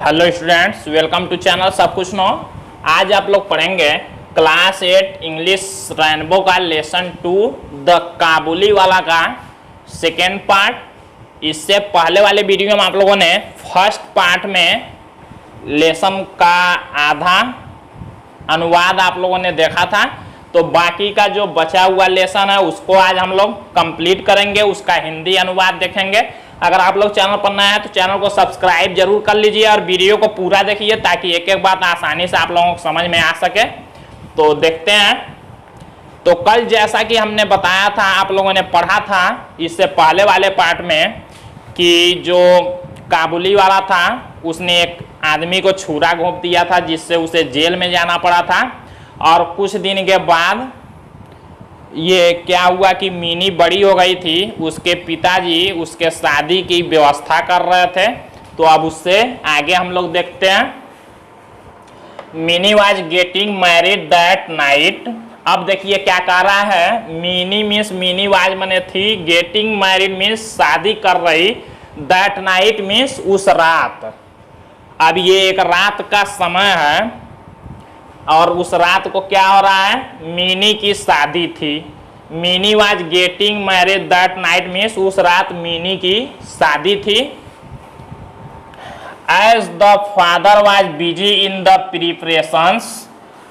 Hello students, welcome to channel सब कुछ नो। आज आप लोग पढ़ेंगे क्लास 8 इंग्लिश रेनबो का लेसन 2 द काबुली वाला का सेकेंड पार्ट। इससे पहले वाले वीडियो में आप लोगों ने फर्स्ट पार्ट में लेसन का आधा अनुवाद आप लोगों ने देखा था, तो बाकी का जो बचा हुआ लेसन है उसको आज हम लोग कंप्लीट करेंगे, उसका हिंदी अनुवाद देखेंगे। अगर आप लोग चैनल पर नए हैं तो चैनल को सब्सक्राइब जरूर कर लीजिए और वीडियो को पूरा देखिए ताकि एक एक बात आसानी से आप लोगों को समझ में आ सके। तो देखते हैं। तो कल जैसा कि हमने बताया था, आप लोगों ने पढ़ा था इससे पहले वाले पार्ट में कि जो काबुली वाला था उसने एक आदमी को छुरा घोंप दिया था जिससे उसे जेल में जाना पड़ा था। और कुछ दिन के बाद ये क्या हुआ कि मिनी बड़ी हो गई थी, उसके पिताजी उसके शादी की व्यवस्था कर रहे थे। तो अब उससे आगे हम लोग देखते हैं। Mini was getting married that night. अब देखिए क्या कह रहा है, मिनी मीन्स मिनी वाज मने थी, गेटिंग मैरिड मीन्स शादी कर रही, दैट नाइट मीन्स उस रात। अब ये एक रात का समय है और उस रात को क्या हो रहा है, मिनी की शादी थी। Mini was getting married that night means उस रात मिनी की शादी थी। As the father was busy in the preparations.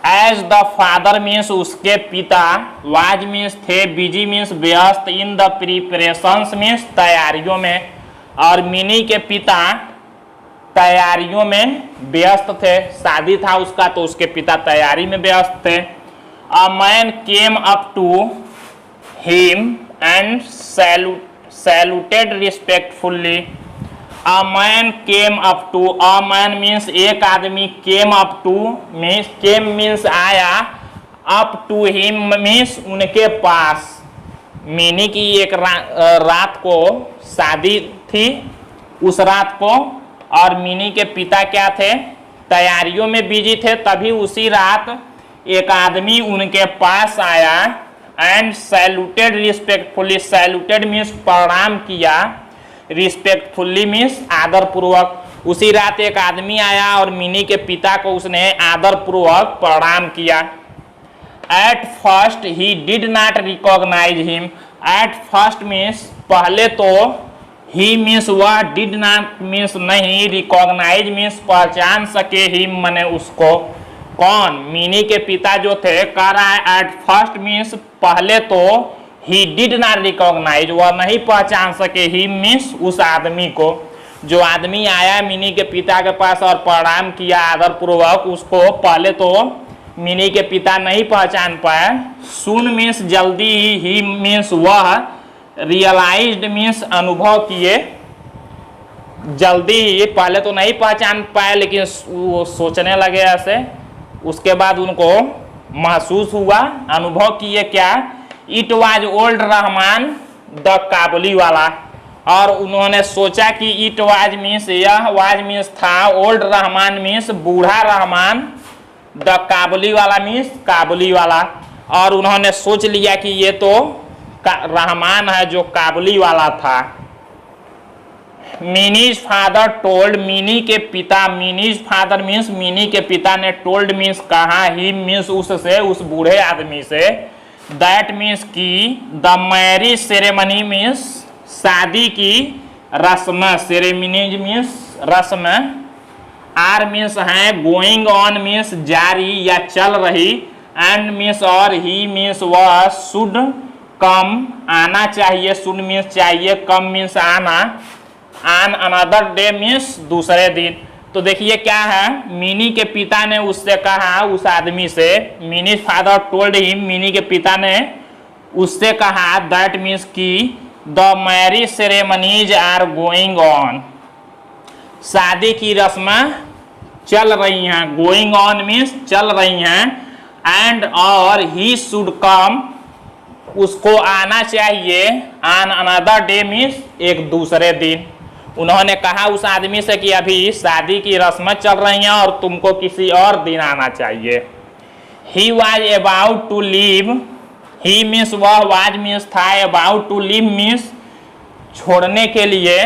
As the father means उसके पिता, वाज मीन्स थे, बिजी मीन्स व्यस्त, इन द प्रिपरेशंस मीन्स तैयारियों में। और मिनी के पिता तैयारियों में व्यस्त थे, शादी था उसका तो उसके पिता तैयारी में व्यस्त थे। A man came up to him and saluted respectfully. A man came up to, a man means एक आदमी, came up to means, came means आया, अप टू हिम मीन्स उनके पास। मिनी की एक रात को शादी थी, उस रात को, और मिनी के पिता क्या थे, तैयारियों में बिजी थे। तभी उसी रात एक आदमी उनके पास आया and saluted respectfully. Saluted means प्रणाम किया, रिस्पेक्टफुली मीन्स आदर पूर्वक। उसी रात एक आदमी आया और मिनी के पिता को उसने आदर पूर्वक प्रणाम किया। At first he did not recognise him. At first means पहले तो, ही मीन्स वह, डिड नॉट मीन्स नहीं, रिकॉग्नाइज मीन्स पहचान सके, ही मने उसको। कौन, मिनी के पिता जो थे, कह रहा है एट फर्स्ट मीन्स पहले तो, ही डिड नॉट रिकॉग्नाइज वह नहीं पहचान सके, ही मीन्स उस आदमी को। जो आदमी आया मिनी के पिता के पास और प्रणाम किया आदर पूर्वक, उसको पहले तो मिनी के पिता नहीं पहचान पाए। सुन मीन्स जल्दी ही मीन्स वह, रियलाइज्ड मीन्स अनुभव किए, जल्दी ही, पहले तो नहीं पहचान पाए लेकिन वो सोचने लगे ऐसे, उसके बाद उनको महसूस हुआ, अनुभव किए क्या, it was old Rahman the Kabuliwala. और उन्होंने सोचा कि इट वाज मीन्स यह, वाज मीन्स था, ओल्ड रहमान मीन्स बूढ़ा रहमान, द काबुली वाला मीन्स काबुली वाला। और उन्होंने सोच लिया कि ये तो रहमान है जो काबुली वाला था। मिनीज फादर टोल्ड, मिनी के पिता, मिनीज फादर मीन्स मिनी के पिता ने, टोल्ड मीन्स कहा, ही मीन्स उससे, उस बूढ़े आदमी से, दैट मीन्स की, द मैरिज सेरेमनी मीन्स शादी की रस्म, सेरेमनी मीन्स रस्म, आर मीन्स है, गोइंग ऑन मीन्स जारी या चल रही, एंड मीन्स और, ही मीन्स वह, शुड कम आना चाहिए, शुड मीन्स चाहिए, कम मीन्स आना, ऑन अनदर डे मीन्स दूसरे दिन। तो देखिए क्या है, मिनी के पिता ने उससे कहा, उस आदमी से, Mini father told him, Mini के पिता ने उससे कहा, दैट मीन्स की, the marriage ceremonies are going on, शादी की रस्में चल रही हैं, गोइंग ऑन मीन्स चल रही हैं, एंड और, ही शुड कम उसको आना चाहिए, ऑन अनदर डे मीन्स एक दूसरे दिन। उन्होंने कहा उस आदमी से कि अभी शादी की रस्में चल रही हैं और तुमको किसी और दिन आना चाहिए। He was about to leave, he means वह, वाज मीन्स था, अबाउट टू लीव मीन्स छोड़ने के लिए,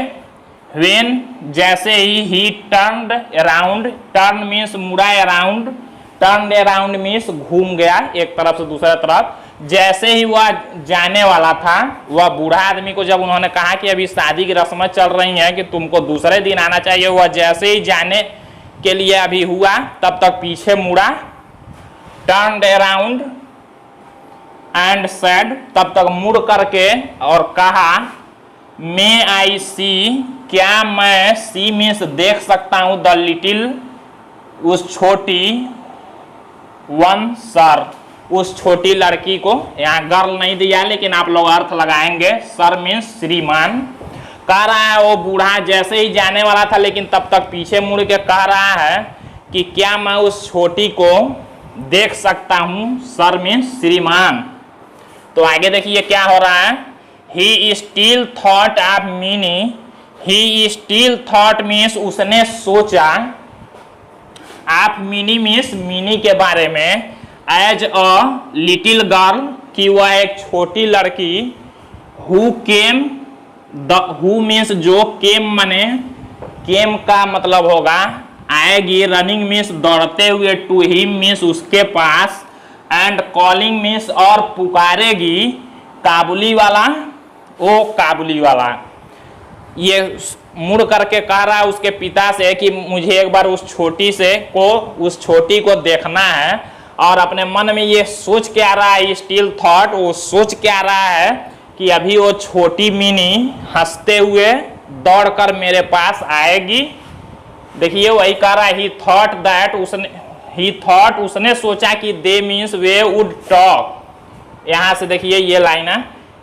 व्हेन जैसे ही टर्न्ड अराउंड, टर्न मीन्स मुड़ा, अराउंड, टर्न अराउंड मीन्स घूम गया एक तरफ से दूसरे तरफ। जैसे ही वह जाने वाला था, वह बूढ़ा आदमी को जब उन्होंने कहा कि अभी शादी की रस्में चल रही हैं कि तुमको दूसरे दिन आना चाहिए, वह जैसे ही जाने के लिए अभी हुआ तब तक पीछे मुड़ा, टर्न्ड अराउंड एंड सेड, तब तक मुड़ करके और कहा, मे आई सी, क्या मैं, सी मीन्स देख सकता हूं, द लिटिल, उस छोटी, वन सर, उस छोटी लड़की को। यहाँ गर्ल नहीं दिया लेकिन आप लोग अर्थ लगाएंगे, सर मीन्स श्रीमान। कह रहा है वो बूढ़ा जैसे ही जाने वाला था लेकिन तब तक पीछे मुड़ के कह रहा है कि क्या मैं उस छोटी को देख सकता हूं, सर मीन्स श्रीमान। तो आगे देखिए क्या हो रहा है, he still thought of mini, he still thought means उसने सोचा, ऑफ मिनी मीन्स मिनी के बारे में, एज अ लिटिल गर्ल कि वह एक छोटी लड़की, हु केम, हु मीन्स जो, केम मने, केम का मतलब होगा आएगी, रनिंग मीन्स दौड़ते हुए, टू हिम मीन्स उसके पास, एंड कॉलिंग मीन्स और पुकारेगी, काबुली वाला, ओ काबुली वाला। ये मुड़ करके कह रहा है उसके पिता से कि मुझे एक बार उस छोटी को देखना है, और अपने मन में ये सोच के आ रहा है, स्टिल थॉट, वो सोच के आ रहा है कि अभी वो छोटी मिनी हंसते हुए दौड़कर मेरे पास आएगी। देखिए वही कह रहा है, ही थॉट दैट, उसने सोचा कि दे मीन्स वे वुड टॉक। यहां से देखिए ये लाइन है,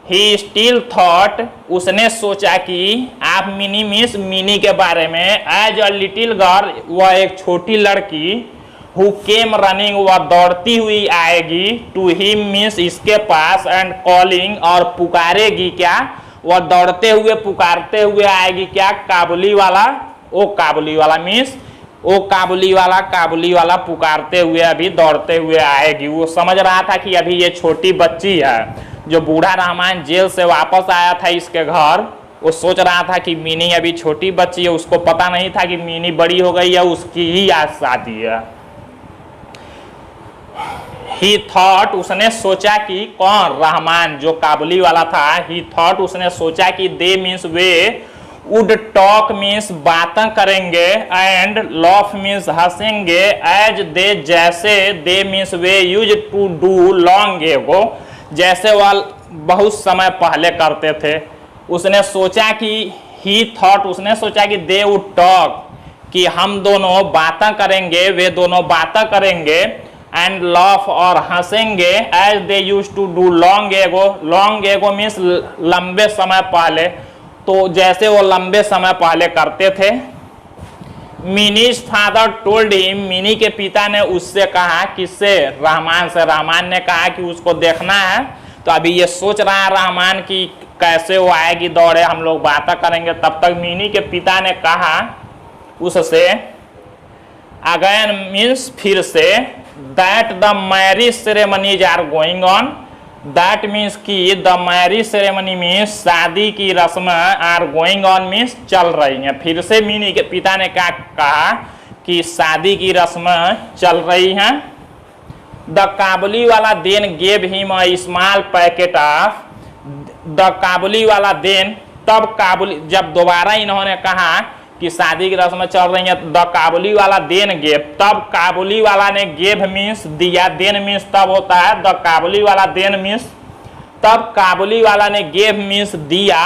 ही स्टिल थॉट, उसने सोचा कि, आप मिनी मीन्स मिनी के बारे में, एज अ लिटिल गर्ल, वह एक छोटी लड़की, हु केम रनिंग, वह दौड़ती हुई आएगी, टू हिम मीन्स इसके पास, एंड कॉलिंग और पुकारेगी, क्या, वह दौड़ते हुए पुकारते हुए आएगी, क्या, काबुली वाला, ओ काबुली वाला मीन्स, ओ काबुली वाला पुकारते हुए अभी दौड़ते हुए आएगी। वो समझ रहा था कि अभी ये छोटी बच्ची है, जो बूढ़ा रहमान जेल से वापस आया था इसके घर, वो सोच रहा था कि मिनी अभी छोटी बच्ची है, उसको पता नहीं था कि मिनी बड़ी हो गई है, उसकी ही आज शादी है। ही थॉट, उसने सोचा कि, कौन, रहमान जो काबुली वाला था, ही थॉट, उसने सोचा कि, दे मीन्स वे, वुड टॉक मीन्स बातें करेंगे, एंड लॉफ मीन्स हंसेंगे, एज दे जैसे, दे मीन्स वे use to do long ago, जैसे वह बहुत समय पहले करते थे। उसने सोचा कि, ही थॉट, उसने सोचा कि दे वुड टॉक, कि हम दोनों बातें करेंगे, वे दोनों बातें करेंगे, एंड लॉफ और हंसेंगे, as they use to do long ago means लंबे समय पहले, तो जैसे वो लंबे समय पहले करते थे। Minis father told him, Mini के पिता ने उससे कहा, किससे, रहमान से, रहमान ने कहा कि उसको देखना है। तो अभी ये सोच रहा है रहमान कि कैसे वो आएगी दौड़े, हम लोग बातें करेंगे। तब तक मिनी के पिता ने कहा उससे, अगेन मीन्स फिर से, that the marriage ceremonies are going on, that means कि, द मैरिज सेरेमनी मीन्स शादी की रस्में, आर गोइंग ऑन मीन्स चल रही हैं। फिर से मिनी के पिता ने क्या कहा कि शादी की रस्में चल रही हैं। The Kabuliwala then gave him a small packet of, the Kabuliwala then, तब काबुली, जब दोबारा इन्होंने कहा कि शादी की रस्में चल रही हैं, the Kabuliwala then gave, तब काबुली वाला ने, गेव मीन्स दिया, देन मीन्स तब होता है, the Kabuliwala then means, तब काबुली वाला ने, गेव मीन्स दिया,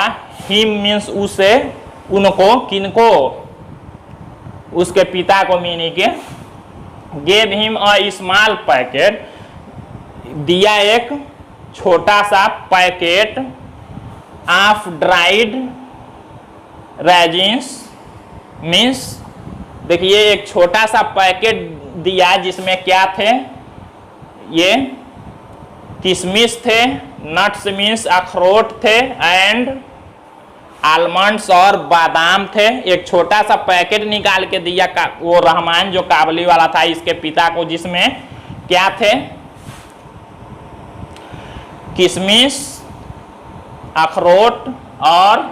हिम मीन्स उसे, उनको, किनको, उसके पिता को, मिनी के, gave him a small packet, दिया एक छोटा सा packet, of dried resins means, देखिए एक छोटा सा पैकेट दिया जिसमें क्या थे, ये किशमिश थे, नट्स मीन्स अखरोट थे, एंड आलमंड्स और बादाम थे। एक छोटा सा पैकेट निकाल के दिया वो रहमान जो काबुली वाला था इसके पिता को, जिसमें क्या थे, किशमिश, अखरोट और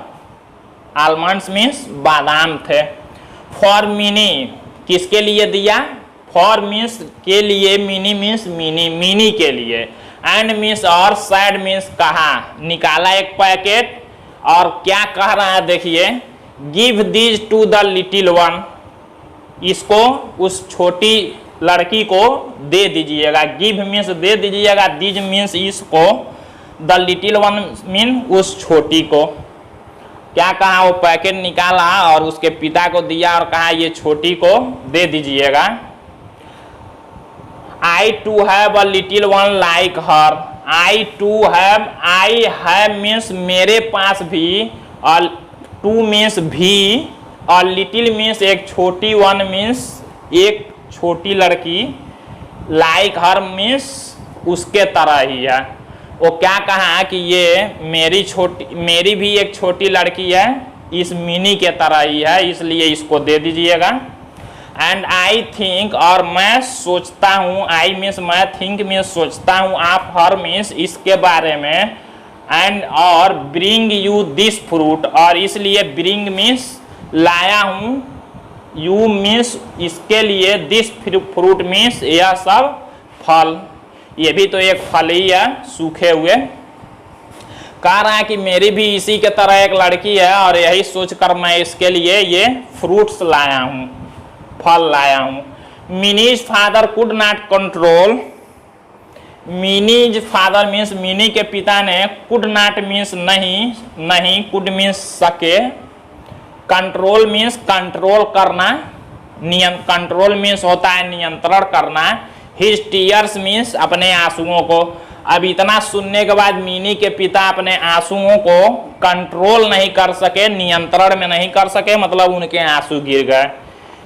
आलमंड्स मीन्स बादाम थे। फॉर मिनी किसके लिए दिया, फॉर मीन्स के लिए, मिनी मीन्स मिनी के लिए, एंड मीन्स और सैड मीन्स कहा, निकाला एक पैकेट और क्या कह रहा है देखिए, give these two the little one, इसको उस छोटी लड़की को दे दीजिएगा। गिव मीन्स दे दीजिएगा, दीज मीन्स इसको, द लिटिल वन मीन उस छोटी को। क्या कहा, वो पैकेट निकाला और उसके पिता को दिया और कहा ये छोटी को दे दीजिएगा। I too have a little one like her, I too have, I have means मेरे पास भी, और टू मीन्स भी, और लिटिल मीन्स एक छोटी, वन मीन्स एक छोटी लड़की, लाइक हर मीन्स उसके तरह ही है। वो क्या कहा कि ये मेरी भी एक छोटी लड़की है, इस मिनी के तरह ही है, इसलिए इसको दे दीजिएगा। एंड आई थिंक, और मैं सोचता हूँ, आई मीन्स मैं, थिंक मीन्स सोचता हूँ, आप हर मीन्स इसके बारे में, एंड और ब्रिंग यू दिस फ्रूट, और इसलिए ब्रिंग मीन्स लाया हूँ, यू मीन्स इसके लिए, दिस फ्रूट मीन्स यह सब फल, ये भी तो एक फल ही है सूखे हुए। कह रहा है कि मेरी भी इसी के तरह एक लड़की है और यही सोचकर मैं इसके लिए ये फ्रूट्स लाया हूँ, फल लाया हूँ। Minis father could not control, minis father means Mini के पिता ने, कुड नॉट मीन्स नहीं, कुड मीन्स सके, कंट्रोल मीन्स कंट्रोल करना, कंट्रोल मीन्स होता है नियंत्रण करना, हिज टीयर्स मीन्स अपने आंसुओं को। अब इतना सुनने के बाद मिनी के पिता अपने आंसुओं को कंट्रोल नहीं कर सके, नियंत्रण में नहीं कर सके, मतलब उनके आंसू गिर गए।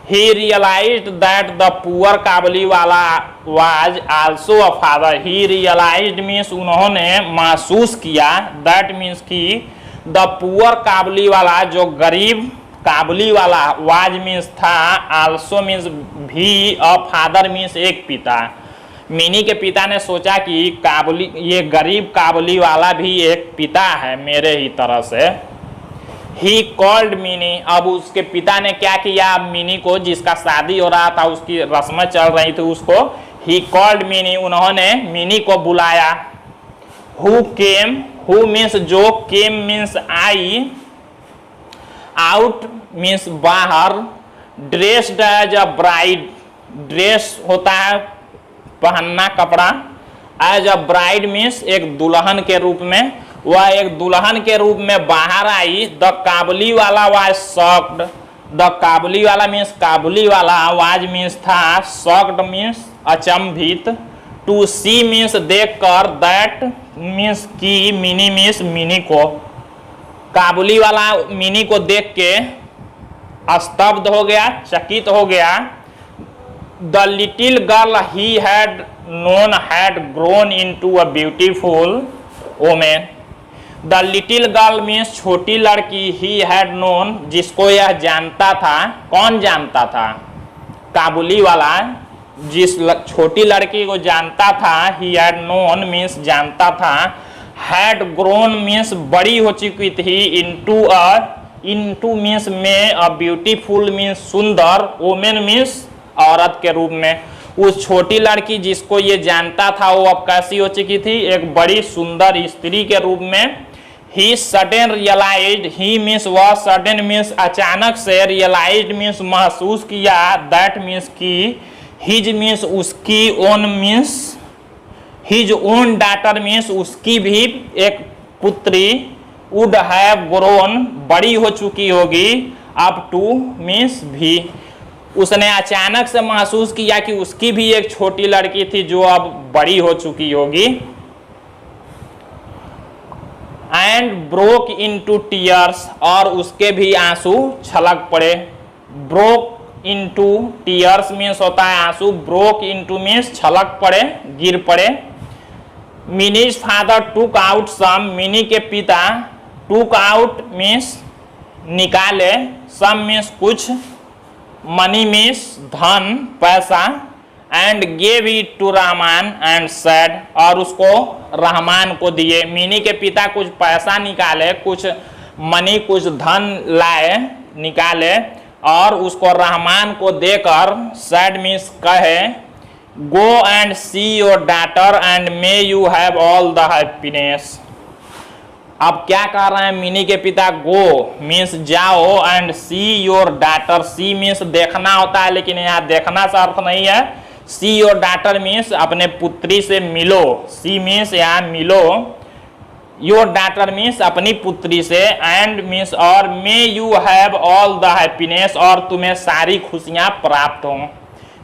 He realized that the poor Kabuliwala was also a father. He realized means उन्होंने महसूस किया, that means कि the poor काबुलीवाला जो गरीब काबुलीवाला, was means था, also means भी, a father means एक पिता। मिनी के पिता ने सोचा कि काबुली, ये गरीब काबुलीवाला भी एक पिता है मेरे ही तरह से। ही कॉल्ड मिनी, अब उसके पिता ने क्या किया, मिनी को, जिसका शादी हो रहा था, उसकी रस्में चल रही थी, उसको ही कॉल्ड मिनी, उन्होंने मिनी को बुलाया। हु केम, हु मीन्स जो, केम मीन्स आई, आउट मीन्स बाहर, dressed as a bride, dress होता है पहनना कपड़ा, एज अ ब्राइड मीन्स एक दुल्हन के रूप में, वह एक दुल्हन के रूप में बाहर आई। द काबुली वाला वाज शॉक्ड, द काबुली वाला मीन्स काबुली वाला, वाज मीन्स था, शॉक्ड मीन्स अचंभित, टू सी मीन्स देख कर, दैट मीन्स की, मिनी मीन्स मिनी को, काबुली वाला मिनी को देख के स्तब्ध हो गया, चकित हो गया। The little girl he had known had grown into a beautiful women, the little girl means छोटी लड़की, ही हैड नोन जिसको यह जानता था, कौन जानता था, काबुली वाला जिस छोटी लड़की को जानता था, ही हैड नोन मीन्स जानता था, हैड ग्रोन मीन्स बड़ी हो चुकी थी, इनटू मीन्स में, अ ब्यूटीफुल मीन्स सुंदर, वोमेन मीन्स औरत के रूप में। उस छोटी लड़की जिसको ये जानता था वो अब कैसी हो चुकी थी, एक बड़ी सुंदर स्त्री के रूप में। ही सडन रियलाइज्ड, ही मीन्स वह, सडन मीन्स अचानक से, रियलाइज्ड मीन्स महसूस किया, दैट मीन्स की, हिज मीन्स उसकी, own means his own daughter means उसकी भी एक पुत्री, वुड हैव ग्रोन बड़ी हो चुकी होगी, अप टू मीन्स भी, उसने अचानक से महसूस किया कि उसकी भी एक छोटी लड़की थी जो अब बड़ी हो चुकी होगी। एंड ब्रोक इनटू टीयर्स, और उसके भी आंसू छलक पड़े। ब्रोक इनटू टीयर्स मीन्स होता है आंसू, ब्रोक इनटू मीन्स छलक पड़े, गिर पड़े। Mini's father took out some, Mini के पिता, टूक आउट मीन्स निकाले, सम मीन्स कुछ, मनी मीन्स धन पैसा, and gave it to Rahman and said, और उसको रहमान को दिए। मिनी के पिता कुछ पैसा निकाले, कुछ मनी कुछ धन लाए, निकाले और उसको रहमान को देकर सैड मीन्स कहे go and see your daughter and may you have all the happiness. अब क्या कह रहे हैं मिनी के पिता, गो मीन्स जाओ and see your daughter, see means देखना होता है लेकिन यहाँ देखना से अर्थ नहीं है, सी योर डॉटर मीन्स अपने पुत्री से मिलो, सी मीन्स यहाँ मिलो, योर डॉटर मीन्स अपनी पुत्री से, एंड मीन्स और मे you have all the happiness और तुम्हें सारी खुशियां प्राप्त हो।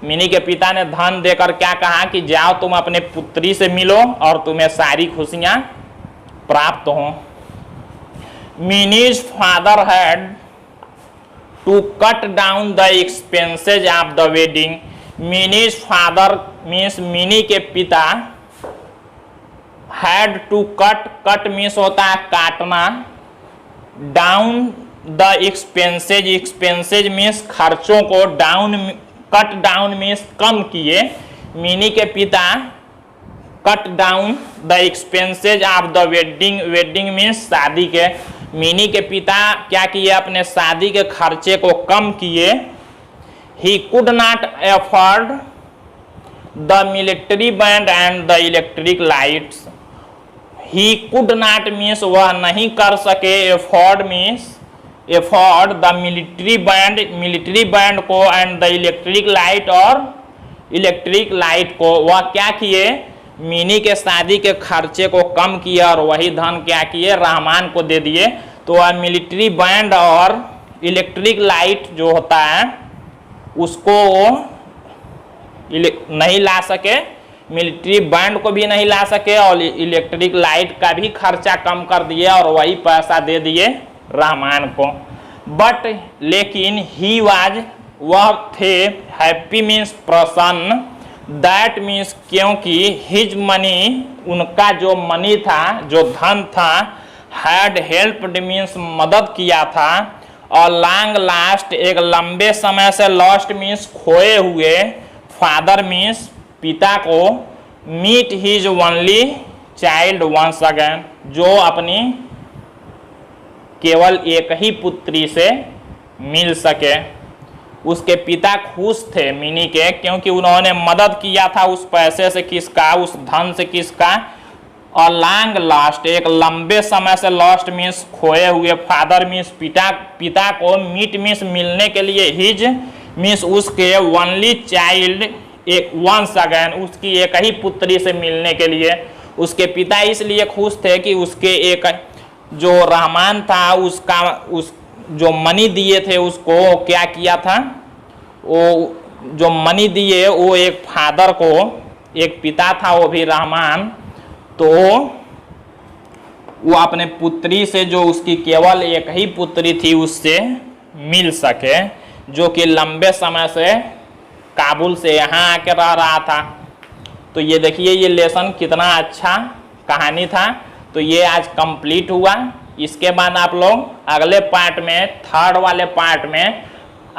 मिनी के पिता ने धन देकर क्या कहा कि जाओ तुम अपने पुत्री से मिलो और तुम्हें सारी खुशियां प्राप्त हो। Mini's father had to cut down the expenses of the wedding. Mini's father means Mini के पिता, had to cut, cut means होता है काटना, down the expenses, expenses means खर्चों को, डाउन कट डाउन मीन्स कम किए। मिनी के पिता cut down the expenses of the wedding, wedding means शादी के, मिनी के पिता क्या किए अपने शादी के खर्चे को कम किए। He could not afford the military band and the electric lights. He could not means वह नहीं कर सके, afford means afford the military band, military band को एंड द इलेक्ट्रिक लाइट और इलेक्ट्रिक लाइट को, वह क्या किए मिनी के शादी के खर्चे को कम किया और वही धन क्या किए रहमान को दे दिए। तो वह मिलिट्री बैंड और इलेक्ट्रिक लाइट जो होता है उसको नहीं ला सके, मिलिट्री बैंड को भी नहीं ला सके और इलेक्ट्रिक लाइट का भी खर्चा कम कर दिए और वही पैसा दे दिए रहमान को। बट लेकिन ही वाज, वह थे, हैप्पी मीन्स प्रसन्न, दैट मीन्स क्योंकि हिज मनी, उनका जो मनी था, जो धन था, हैड हेल्प्ड मीन्स मदद किया था, और लॉन्ग लास्ट एक लंबे समय से, लॉस्ट मीन्स खोए हुए, फादर मीन्स पिता को, meet his only child once again, जो अपनी केवल एक ही पुत्री से मिल सके। उसके पिता खुश थे मिनी के क्योंकि उन्होंने मदद किया था उस पैसे से, किसका, उस धन से, किसका, और लॉन्ग लास्ट एक लंबे समय से, लॉस्ट मीन्स खोए हुए, फादर मीन्स पिता को, मीट मीन्स मिलने के लिए, हिज मीन्स उसके, ओनली चाइल्ड एक, वंस अगेन उसकी एक ही पुत्री से मिलने के लिए। उसके पिता इसलिए खुश थे कि उसके एक जो रहमान था उसका, उस जो मनी दिए थे उसको क्या किया था, वो जो मनी दिए वो एक फादर को, एक पिता था वो भी रहमान, तो वो अपने पुत्री से, जो उसकी केवल एक ही पुत्री थी, उससे मिल सके, जो कि लंबे समय से काबुल से यहाँ आके रह रहा था। तो ये देखिए ये लेसन कितना अच्छा कहानी था। तो ये आज कंप्लीट हुआ। इसके बाद आप लोग अगले पार्ट में, थर्ड वाले पार्ट में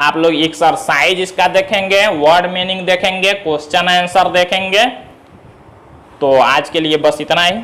आप लोग एक्सरसाइज इसका देखेंगे, वर्ड मीनिंग देखेंगे, क्वेश्चन आंसर देखेंगे। तो आज के लिए बस इतना ही।